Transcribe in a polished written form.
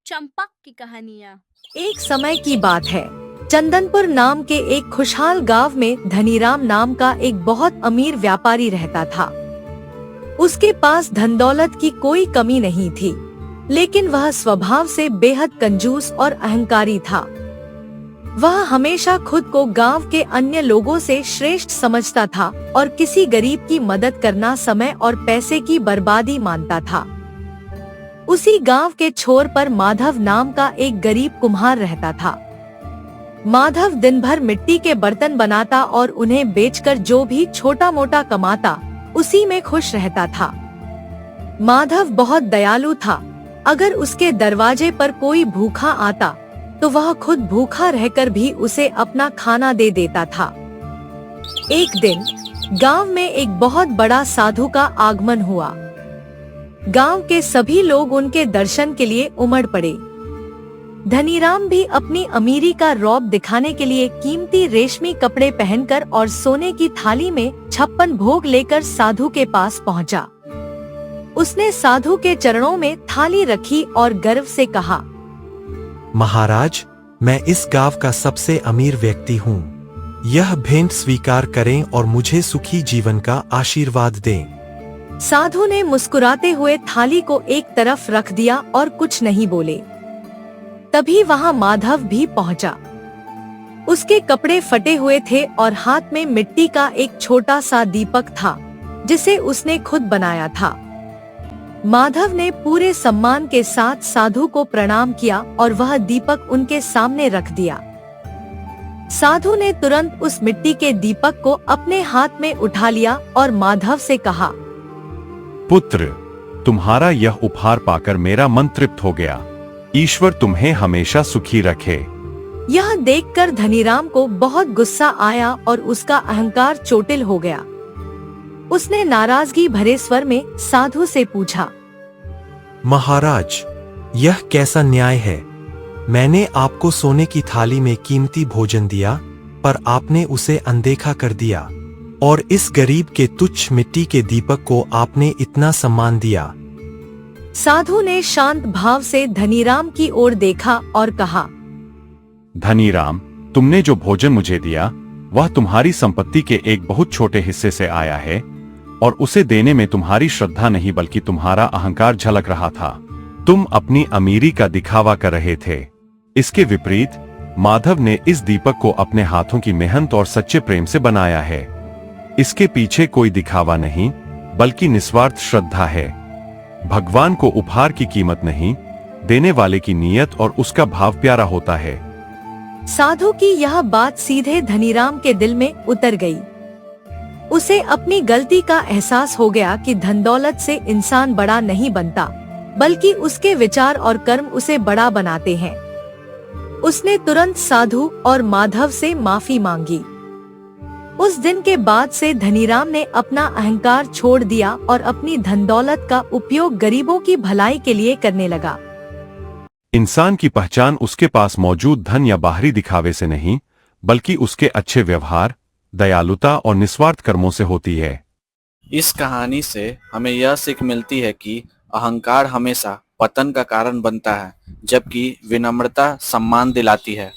चंपक की कहानियाँ। एक समय की बात है। चंदनपुर नाम के एक खुशहाल गांव में धनीराम नाम का एक बहुत अमीर व्यापारी रहता था। उसके पास धन दौलत की कोई कमी नहीं थी, लेकिन वह स्वभाव से बेहद कंजूस और अहंकारी था। वह हमेशा खुद को गांव के अन्य लोगों से श्रेष्ठ समझता था और किसी गरीब की मदद करना समय और पैसे की बर्बादी मानता था। उसी गांव के छोर पर माधव नाम का एक गरीब कुम्हार रहता था। माधव दिन भर मिट्टी के बर्तन बनाता और उन्हें बेचकर जो भी छोटा मोटा कमाता उसी में खुश रहता था। माधव बहुत दयालु था। अगर उसके दरवाजे पर कोई भूखा आता तो वह खुद भूखा रहकर भी उसे अपना खाना दे देता था। एक दिन गांव में एक बहुत बड़ा साधु का आगमन हुआ। गांव के सभी लोग उनके दर्शन के लिए उमड़ पड़े। धनीराम भी अपनी अमीरी का रौब दिखाने के लिए कीमती रेशमी कपड़े पहनकर और सोने की थाली में 56 भोग लेकर साधु के पास पहुंचा। उसने साधु के चरणों में थाली रखी और गर्व से कहा, महाराज, मैं इस गांव का सबसे अमीर व्यक्ति हूँ। यह भेंट स्वीकार करें और मुझे सुखी जीवन का आशीर्वाद दें। साधु ने मुस्कुराते हुए थाली को एक तरफ रख दिया और कुछ नहीं बोले। तभी वहां माधव भी पहुंचा। उसके कपड़े फटे हुए थे और हाथ में मिट्टी का एक छोटा सा दीपक था, जिसे उसने खुद बनाया था। माधव ने पूरे सम्मान के साथ साधु को प्रणाम किया और वह दीपक उनके सामने रख दिया। साधु ने तुरंत उस मिट्टी के दीपक को अपने हाथ में उठा लिया और माधव से कहा, पुत्र, तुम्हारा यह उपहार पाकर मेरा मन तृप्त हो गया। ईश्वर तुम्हें हमेशा सुखी रखे। यह देखकर धनीराम को बहुत गुस्सा आया और उसका अहंकार चोटिल हो गया। उसने नाराजगी भरे स्वर में साधु से पूछा, महाराज, यह कैसा न्याय है? मैंने आपको सोने की थाली में कीमती भोजन दिया, पर आपने उसे अनदेखा कर दिया, और इस गरीब के तुच्छ मिट्टी के दीपक को आपने इतना सम्मान दिया। साधु ने शांत भाव से धनीराम की ओर देखा और कहा, धनीराम, तुमने जो भोजन मुझे दिया वह तुम्हारी संपत्ति के एक बहुत छोटे हिस्से से आया है, और उसे देने में तुम्हारी श्रद्धा नहीं बल्कि तुम्हारा अहंकार झलक रहा था। तुम अपनी अमीरी का दिखावा कर रहे थे। इसके विपरीत माधव ने इस दीपक को अपने हाथों की मेहनत और सच्चे प्रेम से बनाया है। इसके पीछे कोई दिखावा नहीं बल्कि निस्वार्थ श्रद्धा है। भगवान को उपहार की कीमत नहीं, देने वाले की नीयत और उसका भाव प्यारा होता है। साधु की यह बात सीधे धनीराम के दिल में उतर गई। उसे अपनी गलती का एहसास हो गया कि धन दौलत से इंसान बड़ा नहीं बनता, बल्कि उसके विचार और कर्म उसे बड़ा बनाते हैं। उसने तुरंत साधु और माधव से माफी मांगी। उस दिन के बाद से धनीराम ने अपना अहंकार छोड़ दिया और अपनी धन दौलत का उपयोग गरीबों की भलाई के लिए करने लगा। इंसान की पहचान उसके पास मौजूद धन या बाहरी दिखावे से नहीं, बल्कि उसके अच्छे व्यवहार, दयालुता और निस्वार्थ कर्मों से होती है। इस कहानी से हमें यह सीख मिलती है कि अहंकार हमेशा पतन का कारण बनता है, जबकि विनम्रता सम्मान दिलाती है।